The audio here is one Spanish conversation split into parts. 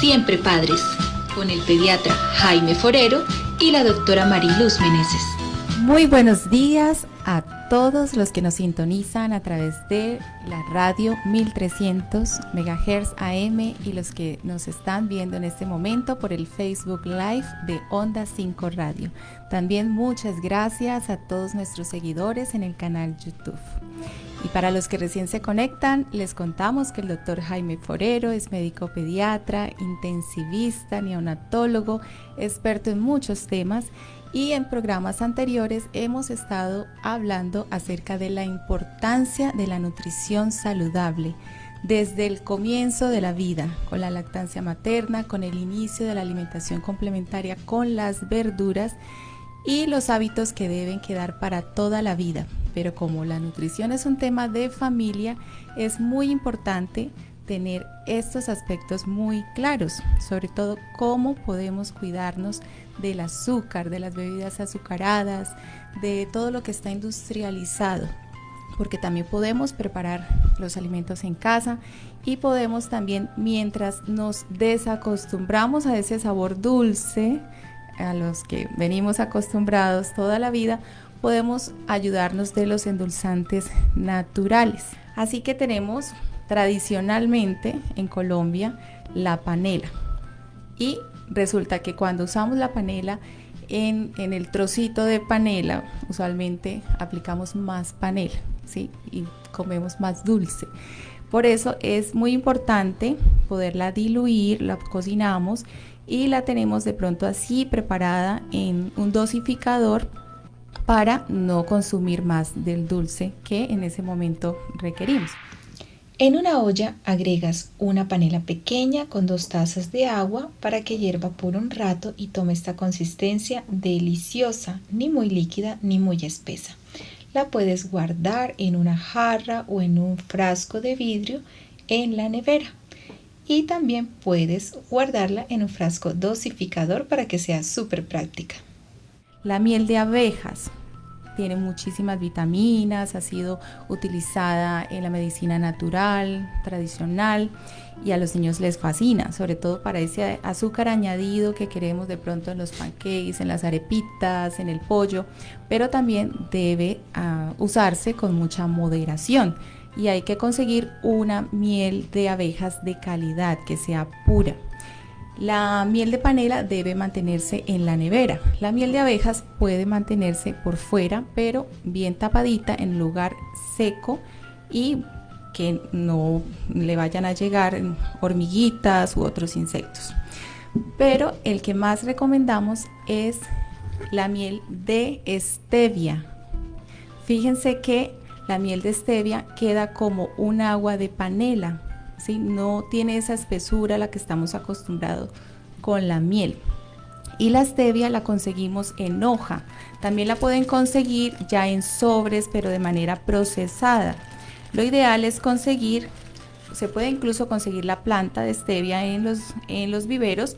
Siempre Padres, con el pediatra Jaime Forero y la doctora Mariluz Meneses. Muy buenos días a todos los que nos sintonizan a través de la radio 1300 MHz AM y los que nos están viendo en este momento por el Facebook Live de Onda 5 Radio. También muchas gracias a todos nuestros seguidores en el canal YouTube. Y para los que recién se conectan, les contamos que el doctor Jaime Forero es médico pediatra, intensivista, neonatólogo, experto en muchos temas, y en programas anteriores hemos estado hablando acerca de la importancia de la nutrición saludable desde el comienzo de la vida, con la lactancia materna, con el inicio de la alimentación complementaria con las verduras y los hábitos que deben quedar para toda la vida. Pero como la nutrición es un tema de familia, es muy importante tener estos aspectos muy claros, sobre todo cómo podemos cuidarnos del azúcar, de las bebidas azucaradas, de todo lo que está industrializado, porque también podemos preparar los alimentos en casa y podemos también, mientras nos desacostumbramos a ese sabor dulce, a los que venimos acostumbrados toda la vida, podemos ayudarnos de los endulzantes naturales. Así que tenemos tradicionalmente en Colombia la panela, y resulta que cuando usamos la panela, en el trocito de panela usualmente aplicamos más panela, ¿sí? Y comemos más dulce. Por eso es muy importante poderla diluir, la cocinamos y la tenemos de pronto así preparada en un dosificador para no consumir más del dulce que en ese momento requerimos. En una olla agregas una panela pequeña con 2 tazas de agua para que hierva por un rato y tome esta consistencia deliciosa, ni muy líquida ni muy espesa. La puedes guardar en una jarra o en un frasco de vidrio en la nevera. Y también puedes guardarla en un frasco dosificador para que sea súper práctica. La miel de abejas tiene muchísimas vitaminas, ha sido utilizada en la medicina natural, tradicional, y a los niños les fascina, sobre todo para ese azúcar añadido que queremos de pronto en los pancakes, en las arepitas, en el pollo, pero también debe usarse con mucha moderación y hay que conseguir una miel de abejas de calidad, que sea pura. La miel de panela debe mantenerse en la nevera. La miel de abejas puede mantenerse por fuera, pero bien tapadita en lugar seco y que no le vayan a llegar hormiguitas u otros insectos. Pero el que más recomendamos es la miel de stevia. Fíjense que la miel de stevia queda como un agua de panela, ¿sí? No tiene esa espesura a la que estamos acostumbrados con la miel. Y la stevia la conseguimos en hoja. También la pueden conseguir ya en sobres, pero de manera procesada. Lo ideal es se puede incluso conseguir la planta de stevia en los viveros,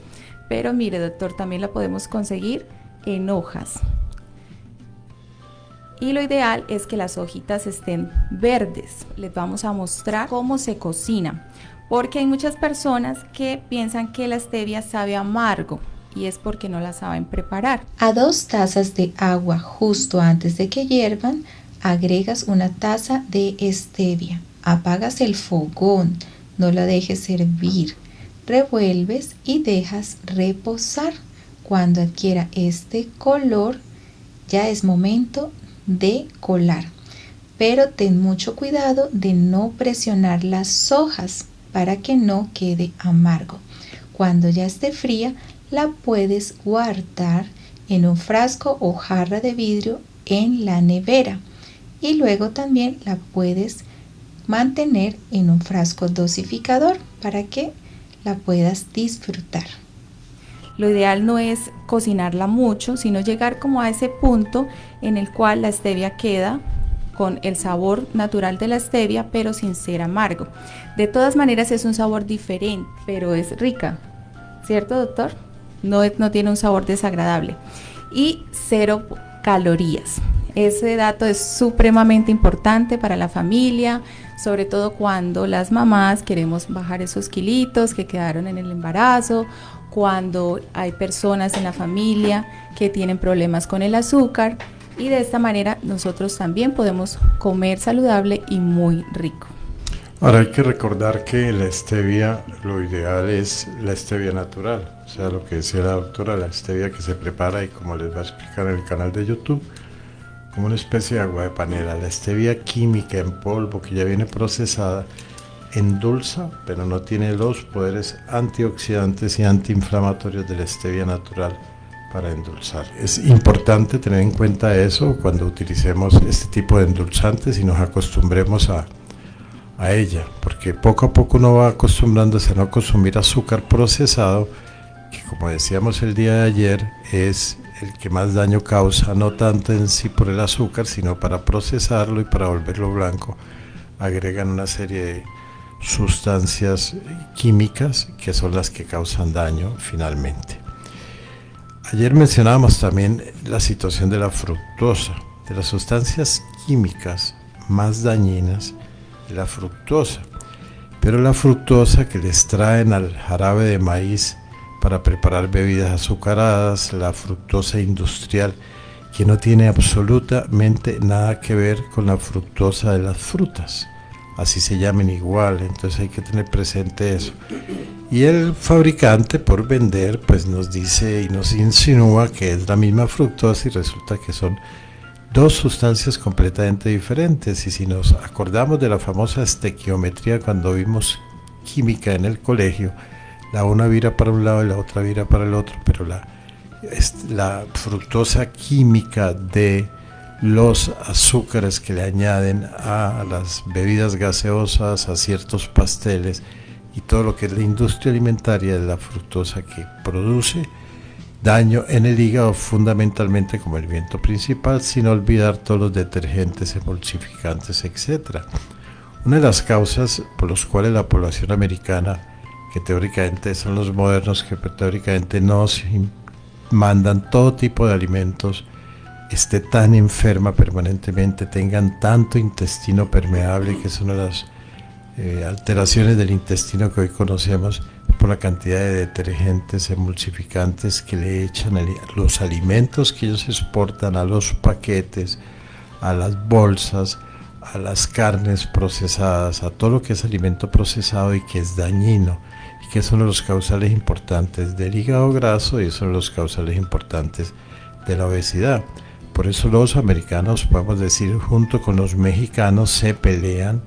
pero mire, doctor, también la podemos conseguir en hojas. Y lo ideal es que las hojitas estén verdes. Les vamos a mostrar cómo se cocina, porque hay muchas personas que piensan que la stevia sabe amargo y es porque no la saben preparar. A 2 tazas de agua justo antes de que hiervan, agregas una taza de stevia. Apagas el fogón, no la dejes hervir. Revuelves y dejas reposar. Cuando adquiera este color, ya es momento de colar, pero ten mucho cuidado de no presionar las hojas para que no quede amargo. Cuando ya esté fría, la puedes guardar en un frasco o jarra de vidrio en la nevera y luego también la puedes mantener en un frasco dosificador para que la puedas disfrutar. Lo ideal no es cocinarla mucho, sino llegar como a ese punto en el cual la stevia queda con el sabor natural de la stevia, pero sin ser amargo. De todas maneras es un sabor diferente, pero es rica, ¿cierto, doctor? No tiene un sabor desagradable. Y 0 calorías. Ese dato es supremamente importante para la familia, sobre todo cuando las mamás queremos bajar esos kilitos que quedaron en el embarazo, cuando hay personas en la familia que tienen problemas con el azúcar, y de esta manera nosotros también podemos comer saludable y muy rico. Ahora hay que recordar que la stevia, lo ideal es la stevia natural, o sea, lo que decía la doctora, la stevia que se prepara y como les va a explicar en el canal de YouTube, como una especie de agua de panela. La stevia química en polvo que ya viene procesada endulza, pero no tiene los poderes antioxidantes y antiinflamatorios de la stevia natural para endulzar. Es importante tener en cuenta eso cuando utilicemos este tipo de endulzantes y nos acostumbremos a ella, porque poco a poco uno va acostumbrándose a no consumir azúcar procesado, que como decíamos el día de ayer, es el que más daño causa, no tanto en sí por el azúcar, sino para procesarlo y para volverlo blanco, agregan una serie de sustancias químicas que son las que causan daño finalmente. Ayer mencionábamos también la situación de la fructosa, de las sustancias químicas más dañinas de la fructosa, pero la fructosa que les traen al jarabe de maíz para preparar bebidas azucaradas, la fructosa industrial, que no tiene absolutamente nada que ver con la fructosa de las frutas, así se llamen igual, entonces hay que tener presente eso. Y el fabricante, por vender, pues nos dice y nos insinúa que es la misma fructosa y resulta que son dos sustancias completamente diferentes. Y si nos acordamos de la famosa estequiometría cuando vimos química en el colegio, la una vira para un lado y la otra vira para el otro, pero la fructosa química de los azúcares que le añaden a las bebidas gaseosas, a ciertos pasteles y todo lo que es la industria alimentaria de la fructosa que produce daño en el hígado, fundamentalmente como alimento principal, sin olvidar todos los detergentes, emulsificantes, etc. Una de las causas por las cuales la población americana, que teóricamente son los modernos, que teóricamente nos mandan todo tipo de alimentos, esté tan enferma permanentemente, tengan tanto intestino permeable, que es una de las alteraciones del intestino que hoy conocemos, por la cantidad de detergentes, emulsificantes que le echan a los alimentos que ellos exportan, a los paquetes, a las bolsas, a las carnes procesadas, a todo lo que es alimento procesado y que es dañino, y que es uno de los causales importantes del hígado graso y es uno de los causales importantes de la obesidad. Por eso los americanos, podemos decir, junto con los mexicanos, se pelean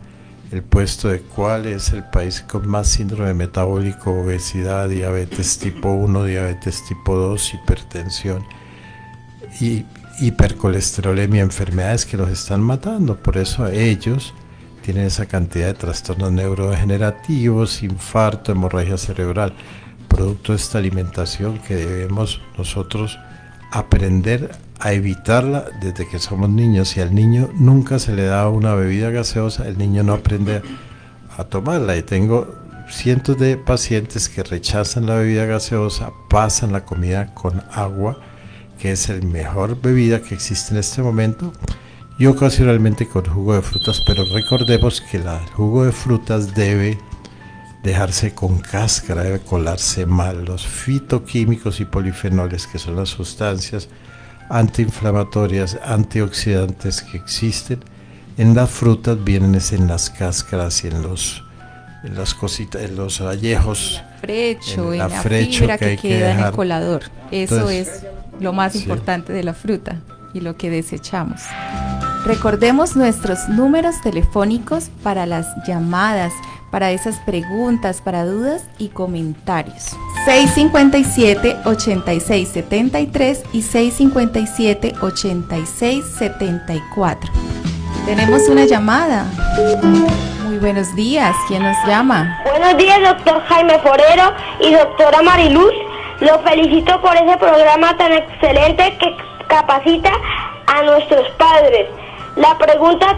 el puesto de cuál es el país con más síndrome metabólico, obesidad, diabetes tipo 1, diabetes tipo 2, hipertensión y hipercolesterolemia, enfermedades que los están matando. Por eso ellos tienen esa cantidad de trastornos neurodegenerativos, infarto, hemorragia cerebral, producto de esta alimentación que debemos nosotros aprender a evitarla desde que somos niños. Si al niño nunca se le da una bebida gaseosa, el niño no aprende a tomarla, y tengo cientos de pacientes que rechazan la bebida gaseosa, pasan la comida con agua, que es la mejor bebida que existe en este momento, y ocasionalmente con jugo de frutas, pero recordemos que el jugo de frutas debe dejarse con cáscara, debe colarse mal. Los fitoquímicos y polifenoles, que son las sustancias antiinflamatorias, antioxidantes que existen en las frutas, vienen en las cáscaras y en las cositas, en los allejos, en la fibra que queda en el colador. Eso entonces, es lo más importante de la fruta y lo que desechamos. Recordemos nuestros números telefónicos para las llamadas, para esas preguntas, para dudas y comentarios. 657-8673 y 657-8674. Tenemos una llamada. Muy buenos días. ¿Quién nos llama? Buenos días, doctor Jaime Forero y doctora Mariluz. Los felicito por ese programa tan excelente que capacita a nuestros padres. La pregunta...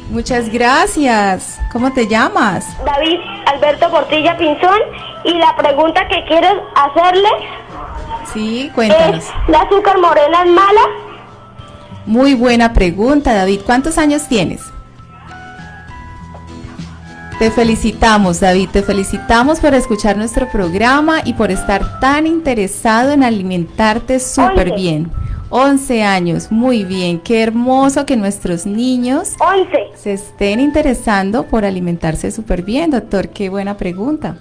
Muchas gracias. ¿Cómo te llamas? David Alberto Portilla Pinzón. Y la pregunta que quiero hacerle... Sí, cuéntanos. ¿Es la azúcar morena es mala? Muy buena pregunta, David. ¿Cuántos años tienes? Te felicitamos, David, te felicitamos por escuchar nuestro programa y por estar tan interesado en alimentarte súper bien. 11 años, muy bien, qué hermoso que nuestros niños 11. se estén interesando por alimentarse súper bien, doctor, qué buena pregunta.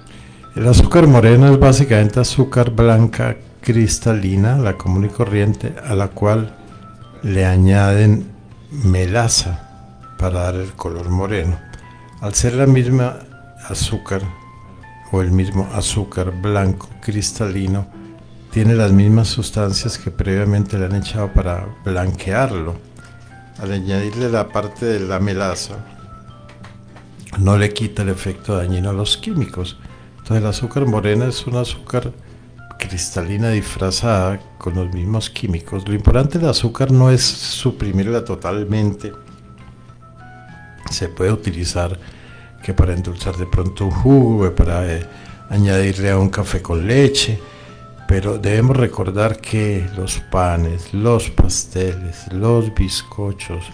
El azúcar moreno es básicamente azúcar blanca cristalina, la común y corriente, a la cual le añaden melaza para dar el color moreno. Al ser la misma azúcar o el mismo azúcar blanco cristalino, tiene las mismas sustancias que previamente le han echado para blanquearlo. Al añadirle la parte de la melaza, no le quita el efecto dañino a los químicos. Entonces el azúcar morena es un azúcar cristalina disfrazada con los mismos químicos. Lo importante del azúcar no es suprimirla totalmente. Se puede utilizar que para endulzar de pronto un jugo, para añadirle a un café con leche, pero debemos recordar que los panes, los pasteles, los bizcochos,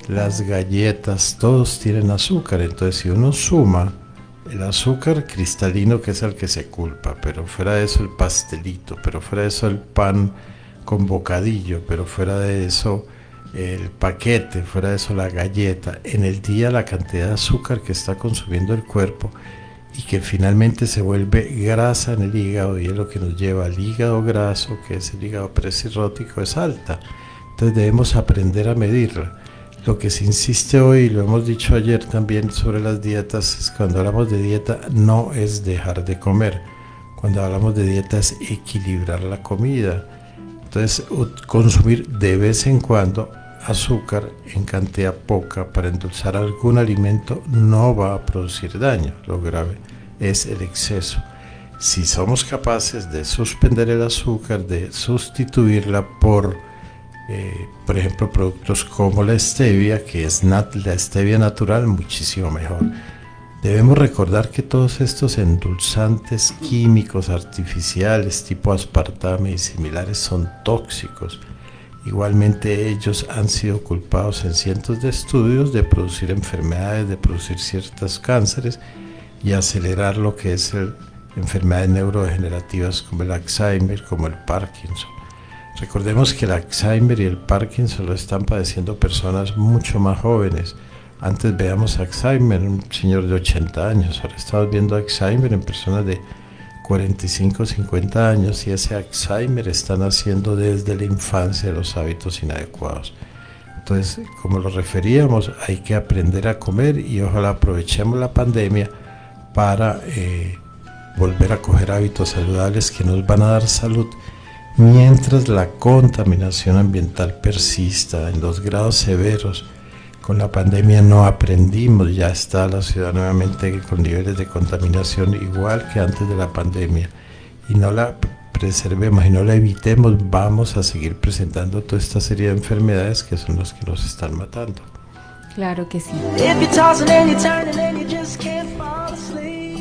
las galletas, todos tienen azúcar. Entonces si uno suma el azúcar cristalino, que es el que se culpa, pero fuera de eso el pastelito, pero fuera de eso el pan con bocadillo, pero fuera de eso el paquete, fuera de eso la galleta, en el día la cantidad de azúcar que está consumiendo el cuerpo y que finalmente se vuelve grasa en el hígado, y es lo que nos lleva al hígado graso, que es el hígado precirrótico, es alta. Entonces debemos aprender a medirla. Lo que se insiste hoy, y lo hemos dicho ayer también sobre las dietas, es cuando hablamos de dieta no es dejar de comer. Cuando hablamos de dieta es equilibrar la comida. Entonces consumir de vez en cuando azúcar en cantidad poca para endulzar algún alimento no va a producir daño. Lo grave es el exceso. Si somos capaces de suspender el azúcar, de sustituirla por ejemplo, productos como la stevia, que es la stevia natural, muchísimo mejor. Debemos recordar que todos estos endulzantes químicos artificiales tipo aspartame y similares son tóxicos. Igualmente ellos han sido culpados en cientos de estudios de producir enfermedades, de producir ciertos cánceres y acelerar lo que es enfermedades neurodegenerativas como el Alzheimer, como el Parkinson. Recordemos que el Alzheimer y el Parkinson lo están padeciendo personas mucho más jóvenes. Antes veíamos Alzheimer en un señor de 80 años, ahora estamos viendo Alzheimer en personas de 45, 50 años, y ese Alzheimer está naciendo desde la infancia de los hábitos inadecuados. Entonces, como lo referíamos, hay que aprender a comer y ojalá aprovechemos la pandemia para volver a coger hábitos saludables que nos van a dar salud, mientras la contaminación ambiental persista en los grados severos. Con la pandemia no aprendimos, ya está la ciudad nuevamente con niveles de contaminación igual que antes de la pandemia, y no la preservemos y no la evitemos, vamos a seguir presentando toda esta serie de enfermedades que son las que nos están matando. Claro que sí.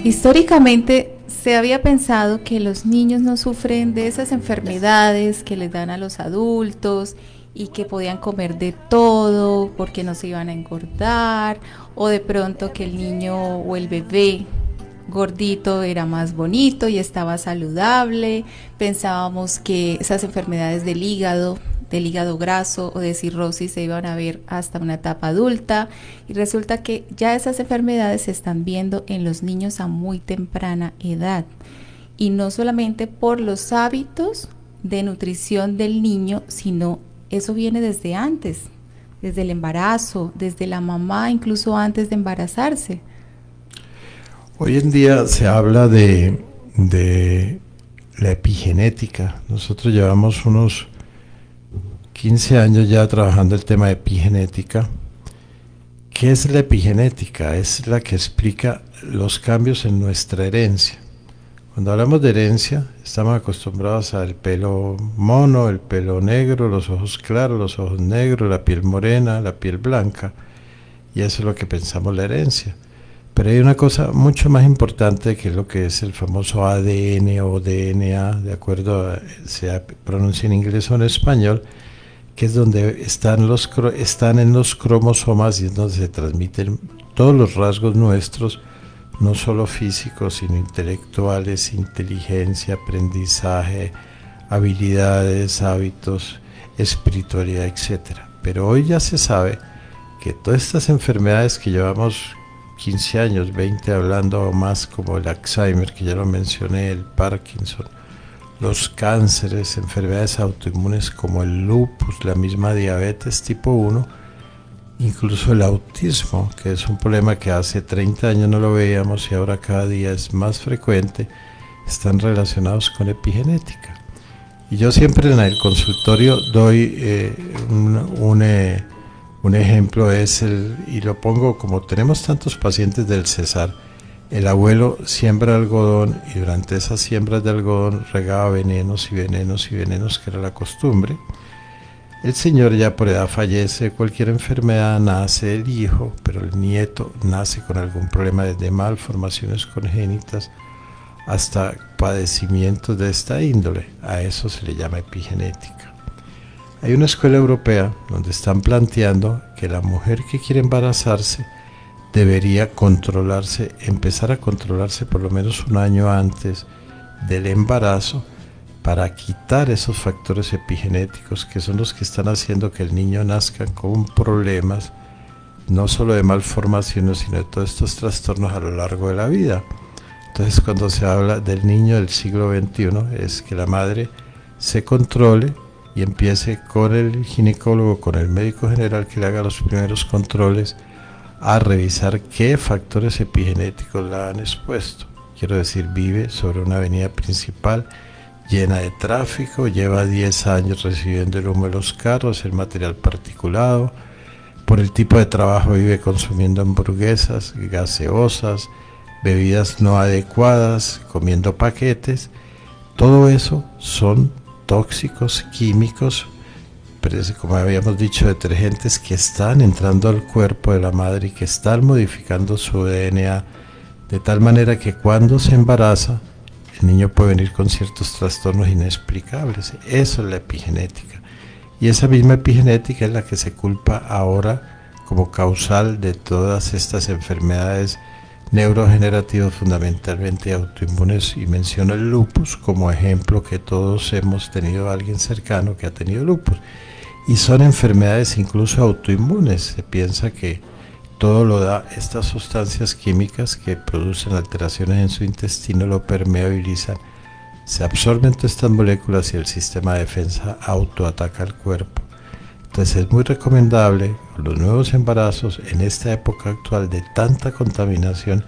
Históricamente se había pensado que los niños no sufren de esas enfermedades que les dan a los adultos y que podían comer de todo porque no se iban a engordar, o de pronto que el niño o el bebé gordito era más bonito y estaba saludable. Pensábamos que esas enfermedades del hígado graso o de cirrosis se iban a ver hasta una etapa adulta, y resulta que ya esas enfermedades se están viendo en los niños a muy temprana edad, y no solamente por los hábitos de nutrición del niño, sino eso viene desde antes, desde el embarazo, desde la mamá, incluso antes de embarazarse. Hoy en día se habla de la epigenética. Nosotros llevamos unos 15 años ya trabajando el tema de epigenética. ¿Qué es la epigenética? Es la que explica los cambios en nuestra herencia. Cuando hablamos de herencia, estamos acostumbrados al pelo mono, el pelo negro, los ojos claros, los ojos negros, la piel morena, la piel blanca, y eso es lo que pensamos la herencia. Pero hay una cosa mucho más importante, que es lo que es el famoso ADN o DNA, de acuerdo a se pronuncia en inglés o en español, que es donde están en los cromosomas y es donde se transmiten todos los rasgos nuestros, no solo físicos, sino intelectuales, inteligencia, aprendizaje, habilidades, hábitos, espiritualidad, etc. Pero hoy ya se sabe que todas estas enfermedades que llevamos 15 años, 20 hablando o más, como el Alzheimer, que ya lo mencioné, el Parkinson, los cánceres, enfermedades autoinmunes como el lupus, la misma diabetes tipo 1, incluso el autismo, que es un problema que hace 30 años no lo veíamos y ahora cada día es más frecuente, están relacionados con epigenética. Y yo siempre en el consultorio doy un ejemplo, y lo pongo como tenemos tantos pacientes del Cesar. El abuelo siembra algodón y durante esas siembras de algodón regaba venenos y venenos y venenos, que era la costumbre. El señor ya por edad fallece, cualquier enfermedad, nace el hijo, pero el nieto nace con algún problema, desde malformaciones congénitas hasta padecimientos de esta índole. A eso se le llama epigenética. Hay una escuela europea donde están planteando que la mujer que quiere embarazarse debería empezar a controlarse por lo menos un año antes del embarazo, para quitar esos factores epigenéticos que son los que están haciendo que el niño nazca con problemas, no solo de malformaciones, sino de todos estos trastornos a lo largo de la vida. Entonces, cuando se habla del niño del siglo XXI, es que la madre se controle y empiece con el ginecólogo, con el médico general que le haga los primeros controles, a revisar qué factores epigenéticos la han expuesto. Quiero decir, vive sobre una avenida principal llena de tráfico, lleva 10 años recibiendo el humo de los carros, el material particulado, por el tipo de trabajo vive consumiendo hamburguesas, gaseosas, bebidas no adecuadas, comiendo paquetes. Todo eso son tóxicos, químicos, como habíamos dicho, detergentes que están entrando al cuerpo de la madre y que están modificando su DNA, de tal manera que cuando se embaraza, el niño puede venir con ciertos trastornos inexplicables. Eso es la epigenética. Y esa misma epigenética es la que se culpa ahora como causal de todas estas enfermedades neurogenerativas, fundamentalmente autoinmunes, y menciono el lupus como ejemplo, que todos hemos tenido a alguien cercano que ha tenido lupus. Y son enfermedades incluso autoinmunes. Se piensa que todo lo da estas sustancias químicas que producen alteraciones en su intestino, lo permeabilizan, se absorben todas estas moléculas y el sistema de defensa autoataca al cuerpo. Entonces es muy recomendable los nuevos embarazos en esta época actual de tanta contaminación,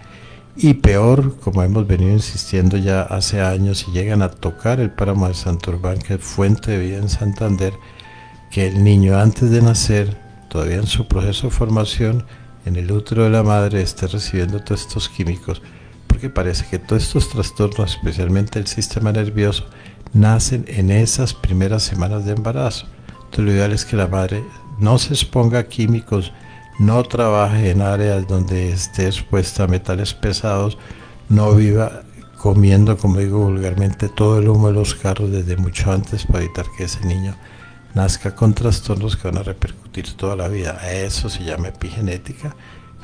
y peor, como hemos venido insistiendo ya hace años, si llegan a tocar el páramo de Santurbán, que es fuente de vida en Santander, que el niño antes de nacer, todavía en su proceso de formación, en el útero de la madre, esté recibiendo todos estos químicos, porque parece que todos estos trastornos, especialmente el sistema nervioso, nacen en esas primeras semanas de embarazo. Entonces lo ideal es que la madre no se exponga a químicos, no trabaje en áreas donde esté expuesta a metales pesados, no viva comiendo, como digo vulgarmente, todo el humo de los carros desde mucho antes, para evitar que ese niño nazca con trastornos que van a repercutir toda la vida. A eso se llama epigenética,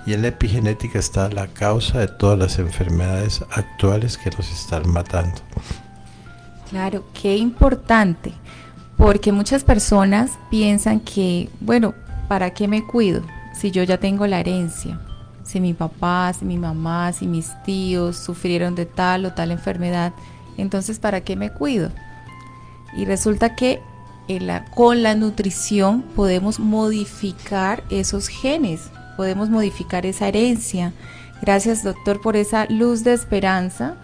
y en la epigenética está la causa de todas las enfermedades actuales que nos están matando. Claro, qué importante, porque muchas personas piensan que, bueno, ¿para qué me cuido si yo ya tengo la herencia? Si mi papá, si mi mamá, si mis tíos sufrieron de tal o tal enfermedad, entonces ¿para qué me cuido? Y resulta que con la nutrición podemos modificar esos genes, podemos modificar esa herencia. Gracias, doctor, por esa luz de esperanza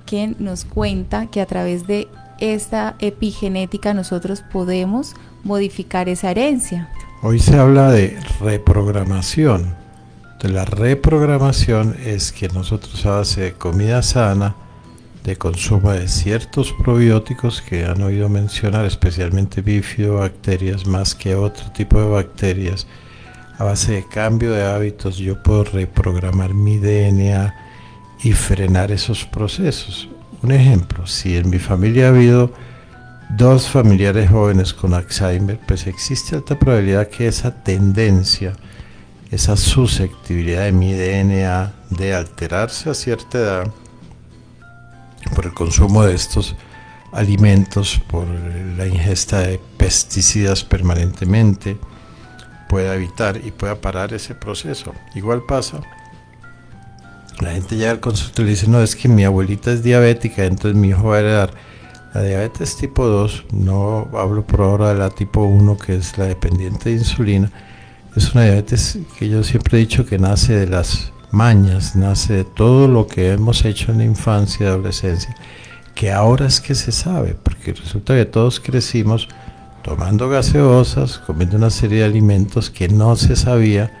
que nos cuenta que a través de esta epigenética nosotros podemos modificar esa herencia. Hoy se habla de reprogramación. Entonces, la reprogramación es que nosotros, a base de comida sana, de consumo de ciertos probióticos que han oído mencionar, especialmente bifidobacterias más que otro tipo de bacterias, a base de cambio de hábitos, yo puedo reprogramar mi DNA y frenar esos procesos. Un ejemplo, si en mi familia ha habido 2 familiares jóvenes con Alzheimer, pues existe alta probabilidad que esa tendencia, esa susceptibilidad de mi DNA de alterarse a cierta edad por el consumo de estos alimentos, por la ingesta de pesticidas permanentemente, pueda evitar y pueda parar ese proceso. Igual pasa, la gente llega al consultorio y le dice, no, es que mi abuelita es diabética, entonces mi hijo va a heredar. La diabetes tipo 2, no hablo por ahora de la tipo 1, que es la dependiente de insulina, es una diabetes que yo siempre he dicho que nace de las mañas, nace de todo lo que hemos hecho en la infancia y adolescencia, que ahora es que se sabe, porque resulta que todos crecimos tomando gaseosas, comiendo una serie de alimentos que no se sabía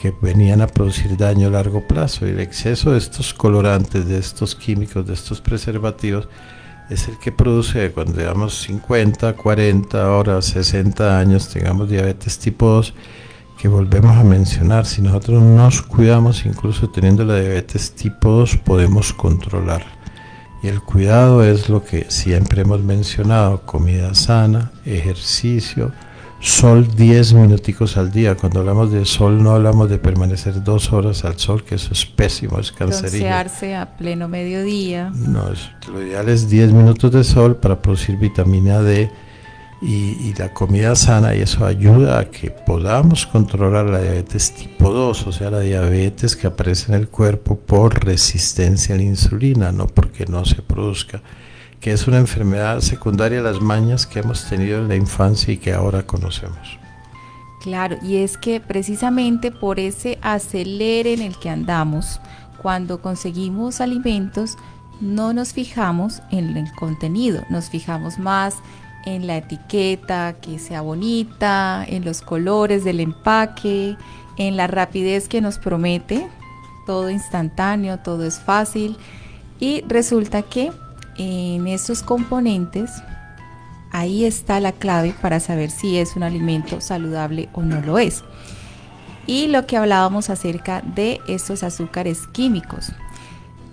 que venían a producir daño a largo plazo, y el exceso de estos colorantes, de estos químicos, de estos preservativos, es el que produce cuando tengamos 50, 40, ahora 60 años, tengamos diabetes tipo 2, que volvemos a mencionar. Si nosotros nos cuidamos, incluso teniendo la diabetes tipo 2, podemos controlar. Y el cuidado es lo que siempre hemos mencionado: comida sana, ejercicio, sol 10 minuticos al día. Cuando hablamos de sol no hablamos de permanecer 2 horas al sol, que eso es pésimo, es cancerígeno. Broncearse a pleno mediodía. No, lo ideal es 10 minutos de sol para producir vitamina D y la comida sana, y eso ayuda a que podamos controlar la diabetes tipo 2, o sea, la diabetes que aparece en el cuerpo por resistencia a la insulina, no porque no se produzca, que es una enfermedad secundaria a las mañas que hemos tenido en la infancia y que ahora conocemos. Claro, y es que precisamente por ese acelere en el que andamos, cuando conseguimos alimentos, no nos fijamos en el contenido, nos fijamos más en la etiqueta, que sea bonita, en los colores del empaque, en la rapidez que nos promete, todo instantáneo, todo es fácil, y resulta que en esos componentes, ahí está la clave para saber si es un alimento saludable o no lo es. Y lo que hablábamos acerca de esos azúcares químicos.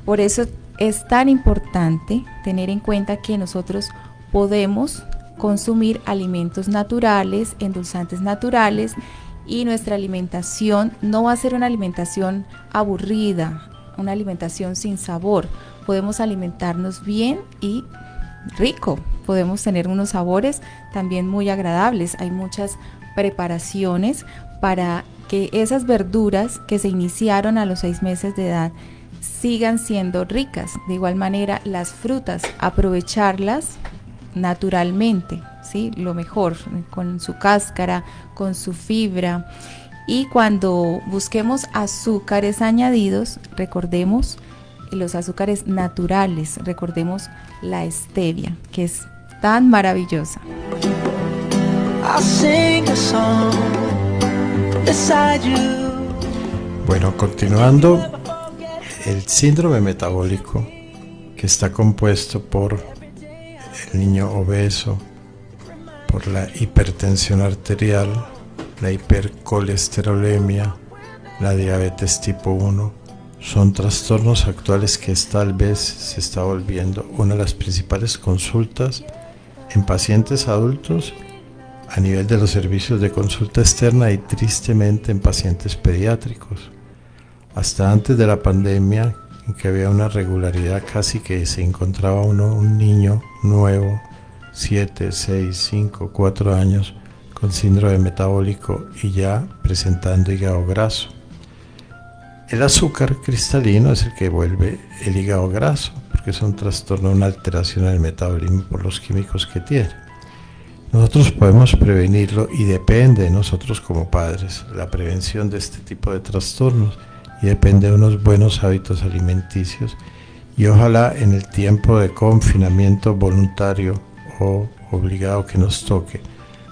Por eso es tan importante tener en cuenta que nosotros podemos consumir alimentos naturales, endulzantes naturales, y nuestra alimentación no va a ser una alimentación aburrida, una alimentación sin sabor. Podemos alimentarnos bien y rico, podemos tener unos sabores también muy agradables. Hay muchas preparaciones para que esas verduras que se iniciaron a los 6 meses de edad sigan siendo ricas. De igual manera, las frutas, aprovecharlas naturalmente, ¿sí? Lo mejor, con su cáscara, con su fibra. Y cuando busquemos azúcares añadidos, recordemos los azúcares naturales, recordemos la stevia, que es tan maravillosa. Bueno, continuando, el síndrome metabólico, que está compuesto por el niño obeso, por la hipertensión arterial, la hipercolesterolemia, la diabetes tipo 1, son trastornos actuales que tal vez se está volviendo una de las principales consultas en pacientes adultos a nivel de los servicios de consulta externa, y tristemente en pacientes pediátricos. Hasta antes de la pandemia, en que había una regularidad casi que se encontraba un niño nuevo, 7, 6, 5, 4 años, con síndrome metabólico y ya presentando hígado graso. El azúcar cristalino es el que vuelve el hígado graso, porque es un trastorno, una alteración en el metabolismo por los químicos que tiene. Nosotros podemos prevenirlo, y depende de nosotros como padres la prevención de este tipo de trastornos, y depende de unos buenos hábitos alimenticios, y ojalá en el tiempo de confinamiento voluntario o obligado que nos toque,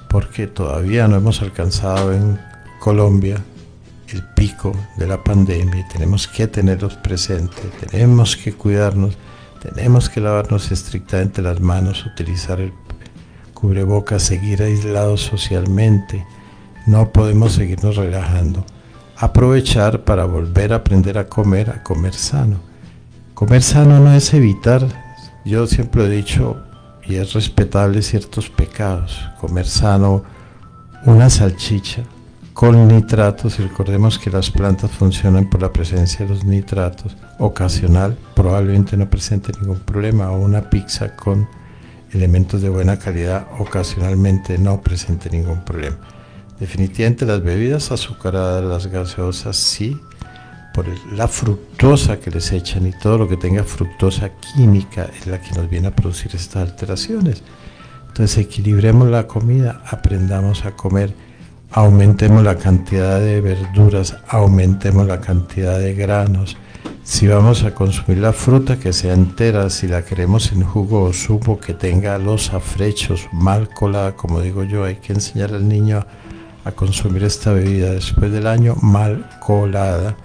porque todavía no hemos alcanzado en Colombia el pico de la pandemia y tenemos que tenerlos presentes, tenemos que cuidarnos, tenemos que lavarnos estrictamente las manos, utilizar el cubrebocas, seguir aislados socialmente, no podemos seguirnos relajando. Aprovechar para volver a aprender a comer sano. Comer sano no es evitar, yo siempre he dicho, y es respetable ciertos pecados. Comer sano una salchicha con nitratos, y recordemos que las plantas funcionan por la presencia de los nitratos, ocasional, probablemente no presente ningún problema, o una pizza con elementos de buena calidad, ocasionalmente no presente ningún problema. Definitivamente las bebidas azucaradas, las gaseosas, sí, por la fructosa que les echan, y todo lo que tenga fructosa química es la que nos viene a producir estas alteraciones. Entonces equilibremos la comida, aprendamos a comer, aumentemos la cantidad de verduras, aumentemos la cantidad de granos. Si vamos a consumir la fruta, que sea entera. Si la queremos en jugo o zumo, que tenga los afrechos mal colada, como digo yo. Hay que enseñar al niño a consumir esta bebida después del año mal colada,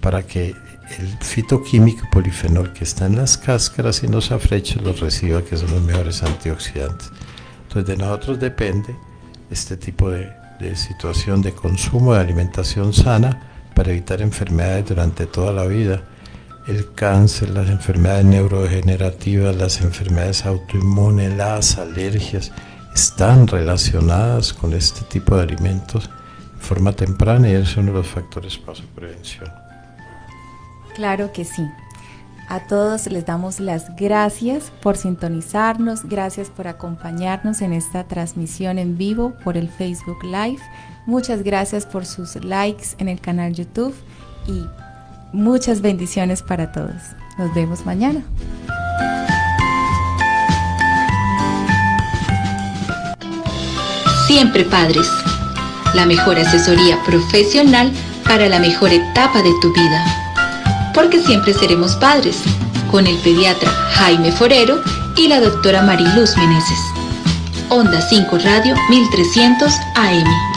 para que el fitoquímico polifenol que está en las cáscaras y en los afrechos los reciba, que son los mejores antioxidantes. Entonces de nosotros depende este tipo de situación de consumo, de alimentación sana, para evitar enfermedades durante toda la vida. El cáncer, las enfermedades neurodegenerativas, las enfermedades autoinmunes, las alergias, están relacionadas con este tipo de alimentos de forma temprana, y es uno de los factores para su prevención. Claro que sí. A todos les damos las gracias por sintonizarnos, gracias por acompañarnos en esta transmisión en vivo por el Facebook Live. Muchas gracias por sus likes en el canal YouTube y muchas bendiciones para todos. Nos vemos mañana. Siempre Padres, la mejor asesoría profesional para la mejor etapa de tu vida. Porque siempre seremos padres, con el pediatra Jaime Forero y la doctora Mariluz Meneses. Onda 5 Radio 1300 AM.